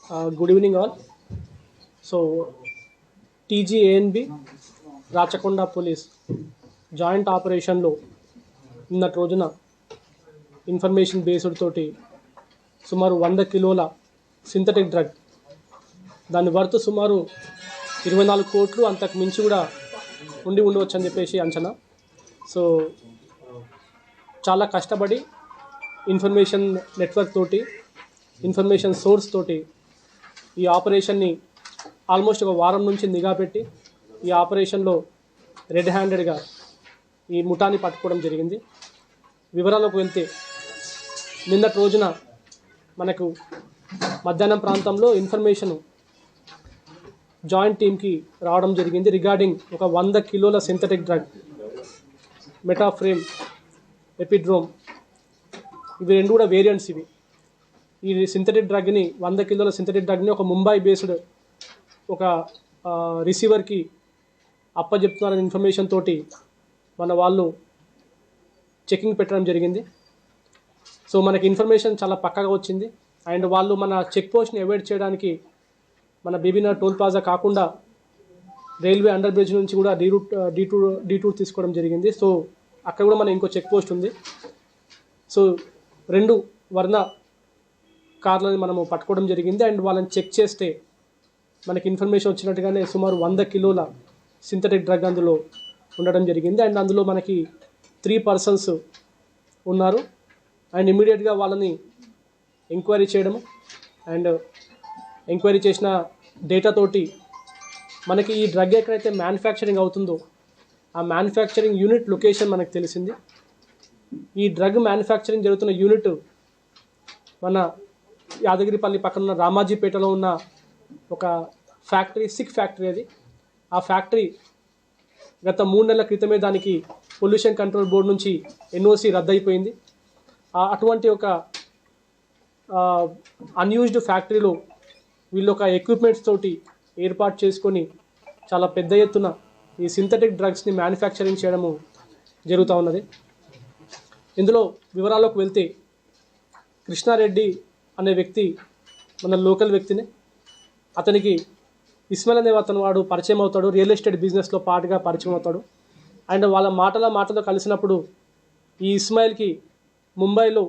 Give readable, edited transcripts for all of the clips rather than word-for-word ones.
Good evening all. So TGANB Rachakonda police joint ఆపరేషన్లో నిన్నటి రోజున ఇన్ఫర్మేషన్ బేస్డ్ తోటి సుమారు 100 కిలోల సింథటిక్ డ్రగ్ దాని వర్త్ సుమారు 24 కోట్లు అంతకు మించి కూడా ఉండవచ్చు అని చెప్పేసి అంచనా. సో చాలా కష్టపడి ఇన్ఫర్మేషన్ నెట్వర్క్ తోటి ఇన్ఫర్మేషన్ సోర్స్ తోటి ఈ ఆపరేషన్ని ఆల్మోస్ట్ ఒక వారం నుంచి నిఘా పెట్టి ఈ ఆపరేషన్లో రెడ్ హ్యాండెడ్గా ఈ ముఠాని పట్టుకోవడం జరిగింది. వివరాలకు వెళ్తే నిన్నటి రోజున మనకు మధ్యాహ్నం ప్రాంతంలో ఇన్ఫర్మేషన్ జాయింట్ టీమ్కి రావడం జరిగింది రిగార్డింగ్ ఒక 100 కిలోల సింథటిక్ డ్రగ్ మెటాఫ్రేమ్ ఎపిడ్రోమ్, ఇవి రెండు కూడా వేరియంట్స్. ఈ సింథటిక్ డ్రగ్ని 100 కిలోల సింథటిక్ డ్రగ్ని ఒక ముంబై బేస్డ్ ఒక రిసీవర్కి అప్పచెప్తున్నారనే ఇన్ఫర్మేషన్ తోటి మన వాళ్ళు చెకింగ్ పెట్టడం జరిగింది. సో మనకి ఇన్ఫర్మేషన్ చాలా పక్కాగా వచ్చింది. అండ్ వాళ్ళు మన చెక్ పోస్ట్ని అవాయిడ్ చేయడానికి మన బీబీనగర్ టోల్ ప్లాజా కాకుండా రైల్వే అండర్ బ్రిడ్జ్ నుంచి కూడా డీ టూర్ తీసుకోవడం జరిగింది. సో అక్కడ కూడా మన ఇంకో చెక్ పోస్ట్ ఉంది. సో 2 వర్ణ కార్లని మనము పట్టుకోవడం జరిగింది. అండ్ వాళ్ళని చెక్ చేస్తే మనకి ఇన్ఫర్మేషన్ వచ్చినట్టుగానే సుమారు 100 కిలోల సింథటిక్ డ్రగ్ అందులో ఉండడం జరిగింది. అండ్ అందులో మనకి 3 పర్సన్స్ ఉన్నారు. అండ్ ఇమీడియట్గా వాళ్ళని ఎంక్వైరీ చేయడము అండ్ ఎంక్వైరీ చేసిన డేటాతోటి మనకి ఈ డ్రగ్ ఎక్కడైతే మ్యానుఫ్యాక్చరింగ్ అవుతుందో ఆ మ్యానుఫ్యాక్చరింగ్ యూనిట్ లొకేషన్ మనకు తెలిసింది. ఈ డ్రగ్ మ్యానుఫ్యాక్చరింగ్ జరుగుతున్న యూనిట్ మన యాదగిరిపల్లి పక్కన ఉన్న రామాజీపేటలో ఉన్న ఒక ఫ్యాక్టరీ, సిక్ ఫ్యాక్టరీ. అది ఆ ఫ్యాక్టరీ గత 3 నెలల క్రితమే దానికి పొల్యూషన్ కంట్రోల్ బోర్డు నుంచి ఎన్ఓసి రద్దయిపోయింది. అటువంటి ఒక అన్యూజ్డ్ ఫ్యాక్టరీలో వీళ్ళు ఒక ఎక్విప్మెంట్స్ తోటి ఏర్పాటు చేసుకొని చాలా పెద్ద ఎత్తున ఈ సింథటిక్ డ్రగ్స్ని మ్యానుఫ్యాక్చరింగ్ చేయడము జరుగుతూ ఉన్నది. ఇందులో వివరాల్లోకి వెళ్తే కృష్ణారెడ్డి అనే వ్యక్తి మన లోకల్ వ్యక్తినే. అతనికి ఇస్మాయిల్ అనే అతను వాడు పరిచయం అవుతాడు, రియల్ ఎస్టేట్ బిజినెస్లో పాటుగా పరిచయం అవుతాడు. అండ్ వాళ్ళ మాటలో కలిసినప్పుడు ఈ ఇస్మాయిల్కి ముంబైలో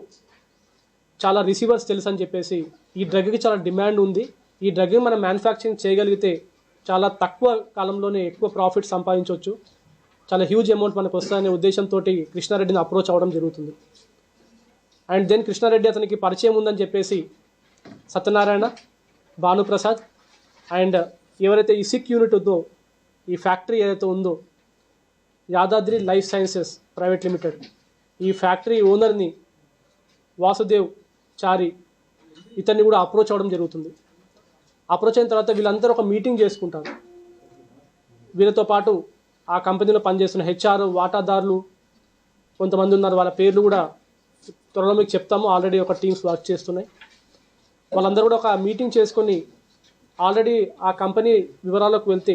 చాలా రిసీవర్స్ తెలుసు అని చెప్పేసి ఈ డ్రగ్కి చాలా డిమాండ్ ఉంది, ఈ డ్రగ్ని మనం మ్యానుఫ్యాక్చరింగ్ చేయగలిగితే చాలా తక్కువ కాలంలోనే ఎక్కువ ప్రాఫిట్ సంపాదించవచ్చు, చాలా హ్యూజ్ అమౌంట్ మనకు వస్తుందనే ఉద్దేశంతో కృష్ణారెడ్డిని అప్రోచ్ అవ్వడం జరుగుతుంది. అండ్ దెన్ కృష్ణారెడ్డి అతనికి పరిచయం ఉందని చెప్పేసి సత్యనారాయణ, భానుప్రసాద్ అండ్ ఎవరైతే ఈ సిక్ యూనిట్ ఉందో, ఈ ఫ్యాక్టరీ ఏదైతే ఉందో Yadadri life sciences private limited, ఈ ఫ్యాక్టరీ ఓనర్ని వాసుదేవ్ చారి ఇతన్ని కూడా అప్రోచ్ అవ్వడం జరుగుతుంది. అప్రోచ్ అయిన తర్వాత వీళ్ళందరూ ఒక మీటింగ్ చేసుకుంటారు. వీళ్ళతో పాటు ఆ కంపెనీలో పనిచేస్తున్న హెచ్ఆర్, వాటాదారులు కొంతమంది ఉన్నారు. వాళ్ళ పేర్లు కూడా త్వరలో మీకు చెప్తాము. ఆల్రెడీ ఒక టీమ్స్ వర్క్ చేస్తున్నాయి. వాళ్ళందరూ కూడా ఒక మీటింగ్ చేసుకొని ఆల్రెడీ ఆ కంపెనీ వివరాలకు వెళ్తే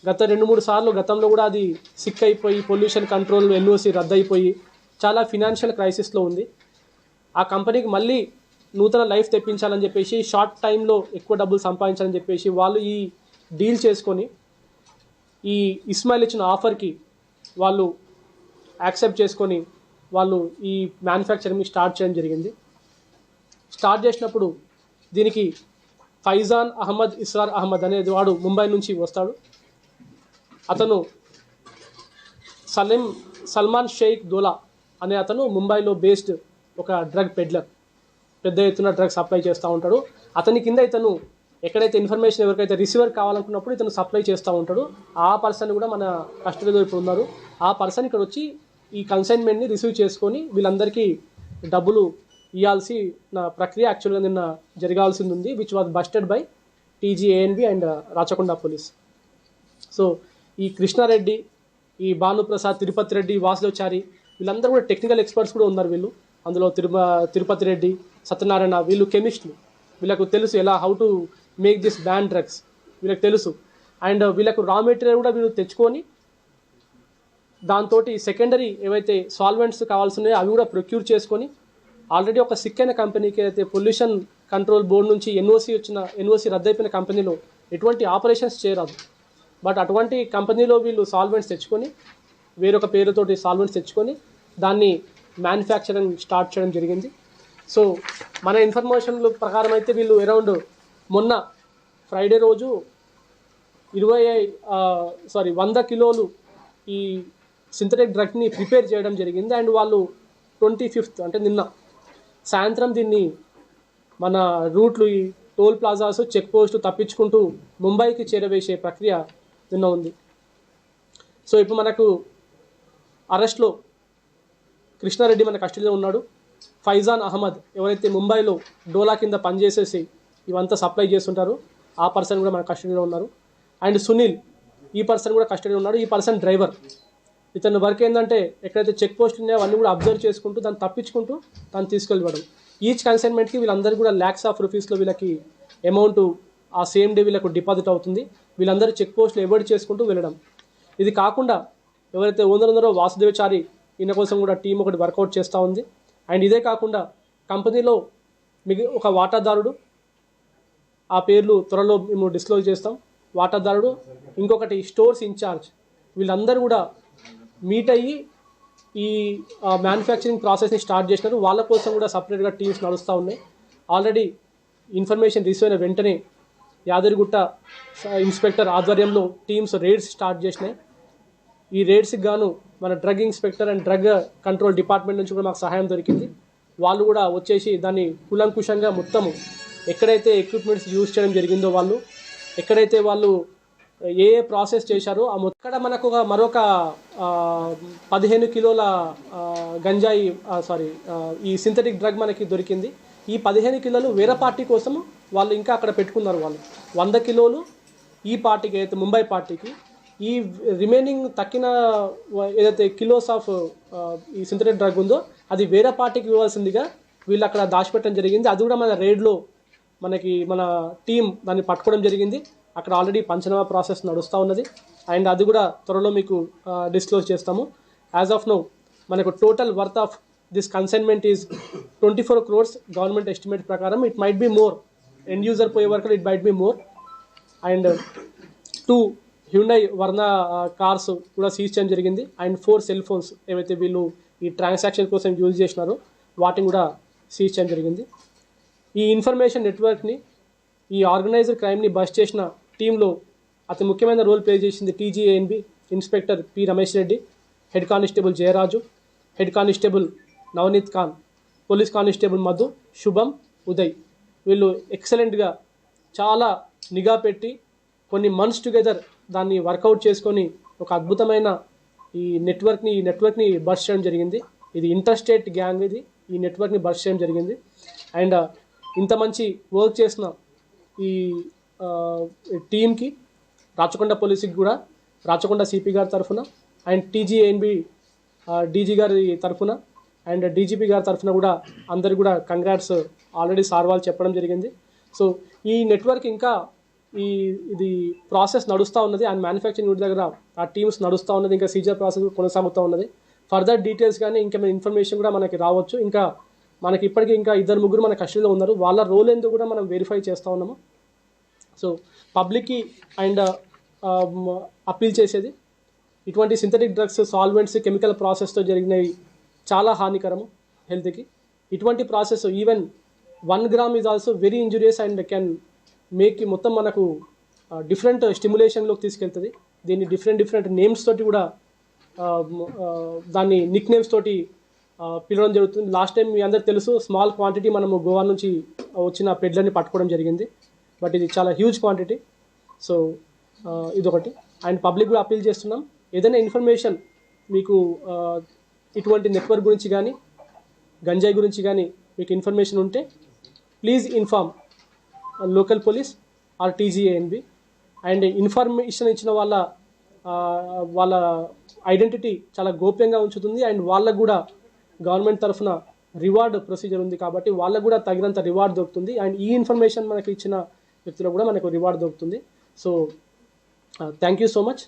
గత 2-3 సార్లు గతంలో కూడా అది సిక్ అయిపోయి పొల్యూషన్ కంట్రోల్ ఎన్ఓసి రద్దయిపోయి చాలా ఫినాన్షియల్ క్రైసిస్లో ఉంది. ఆ కంపెనీకి మళ్ళీ నూతన లైఫ్ తెప్పించాలని చెప్పేసి, షార్ట్ టైంలో ఎక్కువ డబ్బులు సంపాదించాలని చెప్పేసి వాళ్ళు ఈ డీల్ చేసుకొని ఈ ఇస్మాయిల్ ఇచ్చిన ఆఫర్కి వాళ్ళు యాక్సెప్ట్ చేసుకొని వాళ్ళు ఈ మ్యానుఫ్యాక్చరింగ్ స్టార్ట్ చేయడం జరిగింది. స్టార్ట్ చేసినప్పుడు దీనికి ఫైజాన్ అహ్మద్ ఇస్రార్ అహ్మద్ అనేది వాడు ముంబై నుంచి వస్తాడు. అతను సల్మాన్ షేక్ దోలా అనే అతను ముంబైలో బేస్డ్ ఒక డ్రగ్ పెడ్లర్, పెద్ద ఎత్తున డ్రగ్ సప్లై చేస్తూ ఉంటాడు. అతని కింద ఇతను ఎక్కడైతే ఇన్ఫర్మేషన్ ఎవరికైతే రిసీవర్ కావాలనుకున్నప్పుడు ఇతను సప్లై చేస్తూ ఉంటాడు. ఆ పర్సన్ కూడా మన కస్టడీలో ఇప్పుడు ఉన్నారు. ఆ పర్సన్ ఇక్కడ వచ్చి ఈ కన్సైన్మెంట్ని రిసీవ్ చేసుకొని వీళ్ళందరికీ డబ్బులు ఇవ్వాల్సిన ప్రక్రియ యాక్చువల్గా నిన్న జరగాల్సింది ఉంది, which was busted by TGANB and Rachakonda police. So ఈ కృష్ణారెడ్డి, ఈ భానుప్రసాద్, తిరుపతి రెడ్డి, వాసుదేవచారి వీళ్ళందరూ కూడా టెక్నికల్ ఎక్స్పర్ట్స్ కూడా ఉన్నారు. వీళ్ళు అందులో తిరుపతి రెడ్డి, సత్యనారాయణ వీళ్ళు కెమిస్టులు. వీళ్ళకు తెలుసు ఎలా how to make this ban drugs వీళ్ళకి తెలుసు. అండ్ వీళ్ళకు రా మెటీరియల్ కూడా వీళ్ళు తెచ్చుకొని దాంతో సెకండరీ ఏవైతే సాల్వెంట్స్ కావాల్సి ఉన్నాయో అవి కూడా ప్రొక్యూర్ చేసుకొని ఆల్రెడీ ఒక సిక్ అయిన కంపెనీకి అయితే పొల్యూషన్ కంట్రోల్ బోర్డు నుంచి ఎన్ఓసి రద్దయిపోయిన కంపెనీలో ఎటువంటి ఆపరేషన్స్ చేయరాదు. బట్ అటువంటి కంపెనీలో వీళ్ళు సాల్వెంట్స్ తెచ్చుకొని వేరొక పేరుతోటి సాల్వెంట్స్ తెచ్చుకొని దాన్ని మ్యానుఫ్యాక్చరింగ్ స్టార్ట్ చేయడం జరిగింది. సో మన ఇన్ఫర్మేషన్ల ప్రకారం అయితే వీళ్ళు అరౌండ్ మొన్న ఫ్రైడే రోజు 100 కిలోలు ఈ సింథటిక్ డ్రగ్ని ప్రిపేర్ చేయడం జరిగింది. అండ్ వాళ్ళు 25th అంటే నిన్న సాయంత్రం దీన్ని మన రూట్లు ఈ టోల్ ప్లాజాస్ చెక్ పోస్ట్ తప్పించుకుంటూ ముంబైకి చేరవేసే ప్రక్రియ నిన్న ఉంది. సో ఇప్పుడు మనకు అరెస్ట్లో కృష్ణారెడ్డి మన కస్టడీలో ఉన్నాడు. ఫైజాన్ అహ్మద్ ఎవరైతే ముంబైలో డోలా కింద పనిచేసేసి ఇవంతా సప్లై చేస్తుంటారో ఆ పర్సన్ కూడా మన కస్టడీలో ఉన్నారు. అండ్ సునీల్ ఈ పర్సన్ కూడా కస్టడీలో ఉన్నాడు. ఈ పర్సన్ డ్రైవర్. ఇతని వర్క్ ఏంటంటే ఎక్కడైతే చెక్ పోస్ట్ ఉన్నాయో అవన్నీ కూడా అబ్జర్వ్ చేసుకుంటూ దాన్ని తప్పించుకుంటూ దాన్ని తీసుకెళ్ళివ్వడం. ఈచ్ కన్సైన్మెంట్కి వీళ్ళందరూ కూడా lakhs of rupeesలో వీళ్ళకి అమౌంట్ ఆ సేమ్ డే వీళ్ళకు డిపాజిట్ అవుతుంది. వీళ్ళందరూ చెక్ పోస్టులు అవాయిడ్ చేసుకుంటూ వెళ్ళడం. ఇది కాకుండా ఎవరైతే ఓనర్ వాసుదేవచారి ఈయన కోసం కూడా టీం ఒకటి వర్కౌట్ చేస్తూ ఉంది. అండ్ ఇదే కాకుండా కంపెనీలో ఒక వాటాదారుడు, ఆ పేర్లు త్వరలో మేము డిస్క్లోజ్ చేస్తాం, వాటాదారుడు, ఇంకొకటి స్టోర్స్ ఇన్ఛార్జ్, వీళ్ళందరూ కూడా మీట్ అయ్యి ఈ మ్యానుఫ్యాక్చరింగ్ ప్రాసెస్ని స్టార్ట్ చేసినారు. వాళ్ళ కోసం కూడా సపరేట్గా టీమ్స్ నడుస్తూ ఉన్నాయి. ఆల్రెడీ ఇన్ఫర్మేషన్ రిసీవ్ అయిన వెంటనే యాదగిరిగుట్ట ఇన్స్పెక్టర్ ఆధ్వర్యంలో టీమ్స్ రేడ్స్ స్టార్ట్ చేసినాయి. ఈ రేడ్స్కి గాను మన drug inspector and drug control department నుంచి కూడా మాకు సహాయం దొరికింది. వాళ్ళు కూడా వచ్చేసి దాన్ని కూలంకుషంగా మొత్తము ఎక్కడైతే ఎక్విప్మెంట్స్ యూజ్ చేయడం జరిగిందో వాళ్ళు ఎక్కడైతే వాళ్ళు ఏ ప్రాసెస్ చేశారో ఆ మొక్కడ మనకు మరొక 15 కిలోల గంజాయి ఈ సింథటిక్ డ్రగ్ మనకి దొరికింది. ఈ 15 కిలోలు వేరే పార్టీ కోసం వాళ్ళు ఇంకా అక్కడ పెట్టుకున్నారు. వాళ్ళు 100 కిలోలు ఈ పార్టీకి అయితే ముంబై పార్టీకి, ఈ రిమైనింగ్ తక్కిన ఏదైతే కిలోస్ ఆఫ్ ఈ సింథటిక్ డ్రగ్ ఉందో అది వేరే పార్టీకి ఇవ్వాల్సిందిగా వీళ్ళు అక్కడ దాచిపెట్టడం జరిగింది. అది కూడా మన రేడ్లో మన టీం దాన్ని పట్టుకోవడం జరిగింది. అక్కడ ఆల్రెడీ పంచనామా ప్రాసెస్ నడుస్తూ ఉన్నది. అండ్ అది కూడా త్వరలో మీకు డిస్క్లోజ్ చేస్తాము. యాజ్ ఆఫ్ నౌ మనకు total worth of this consignment is 24 crores government estimate ప్రకారం. It might be more, end user పోయే వరకు it might be more. And 2 Hyundai Verna cars కూడా సీజ్ చేయడం జరిగింది. అండ్ 4 సెల్ ఫోన్స్ ఏవైతే వీళ్ళు ఈ ట్రాన్సాక్షన్ కోసం యూజ్ చేసినారో వాటిని కూడా సీజ్ చేయడం జరిగింది. ఈ ఇన్ఫర్మేషన్ నెట్వర్క్ని, ఈ ఆర్గనైజ్డ్ క్రైమ్ని బస్ట్ చేసిన టీంలో అతి ముఖ్యమైన రోల్ ప్లే చేసింది TGANB inspector P. Ramesh Reddy, head constable Jayaraju, head constable Navneet Khan, police constable Madhu, Shubham, Uday. వీళ్ళు ఎక్సలెంట్గా చాలా నిఘా పెట్టి కొన్ని మంత్స్ టుగెదర్ దాన్ని వర్కౌట్ చేసుకొని ఒక అద్భుతమైన ఈ నెట్వర్క్ని బస్ట్ చేయడం జరిగింది. ఇది ఇంటర్స్టేట్ గ్యాంగ్. ఈ నెట్వర్క్ని బస్ట్ చేయడం జరిగింది. అండ్ ఇంత మంచి వర్క్ చేసిన ఈ టీంకి రాచకొండ పోలీసుకి కూడా, రాచకొండ సిపి గారి తరఫున అండ్ TGANB డీజీ గారి తరఫున అండ్ DGP గారి తరఫున కూడా అందరు కూడా కంగ్రాట్స్ ఆల్రెడీ సార్ వాళ్ళు చెప్పడం జరిగింది. సో ఈ నెట్వర్క్ ఇంకా ఇది ప్రాసెస్ నడుస్తూ ఉన్నది. అండ్ మ్యానుఫ్యాక్చరింగ్ దగ్గర ఆ టీమ్స్ నడుస్తూ ఉన్నది. ఇంకా సీజర్ ప్రాసెస్ కొనసాగుతూ ఉన్నది. ఫర్దర్ డీటెయిల్స్ కానీ ఇంకా ఇన్ఫర్మేషన్ కూడా మనకి రావచ్చు. ఇంకా మనకి ఇప్పటికీ ఇంకా 2-3 మన కస్టడీలో ఉన్నారు. వాళ్ళ రోల్ ఏందో కూడా మనం వెరిఫై చేస్తూ ఉన్నాము. సో పబ్లిక్కి అండ్ అప్పీల్ చేసేది, ఇటువంటి సింథటిక్ డ్రగ్స్, సాల్వెంట్స్, కెమికల్ ప్రాసెస్తో జరిగినవి చాలా హానికరము హెల్త్కి. ఇటువంటి process even 1 gram is also very injurious and can make మొత్తం మనకు డిఫరెంట్ స్టిమ్యులేషన్లోకి తీసుకెళ్తుంది. దీన్ని డిఫరెంట్ నేమ్స్ తోటి కూడా దాన్ని నిక్ నేమ్స్ తోటి పిలవడం జరుగుతుంది. లాస్ట్ టైం మీ అందరికి తెలుసు, స్మాల్ క్వాంటిటీ మనము గోవా నుంచి వచ్చిన పెడ్లని పట్టుకోవడం జరిగింది. బట్ ఇది చాలా హ్యూజ్ క్వాంటిటీ. సో ఇదొకటి. అండ్ పబ్లిక్ కూడా అప్పీల్ చేస్తున్నాం, ఏదైనా ఇన్ఫర్మేషన్ మీకు ఇటువంటి నెట్వర్క్ గురించి కానీ గంజాయి గురించి కానీ మీకు ఇన్ఫర్మేషన్ ఉంటే please inform local police or TGANB. And information ఇచ్చిన వాళ్ళ ఐడెంటిటీ చాలా గోప్యంగా ఉంచుతుంది. అండ్ వాళ్ళకు కూడా గవర్నమెంట్ తరఫున రివార్డ్ ప్రొసీజర్ ఉంది కాబట్టి వాళ్ళకు కూడా తగినంత రివార్డ్ దొరుకుతుంది. అండ్ ఈ ఇన్ఫర్మేషన్ మనకి ఇచ్చిన వ్యక్తులకు కూడా మనకు రివార్డ్ దొరుకుతుంది. So thank you so much.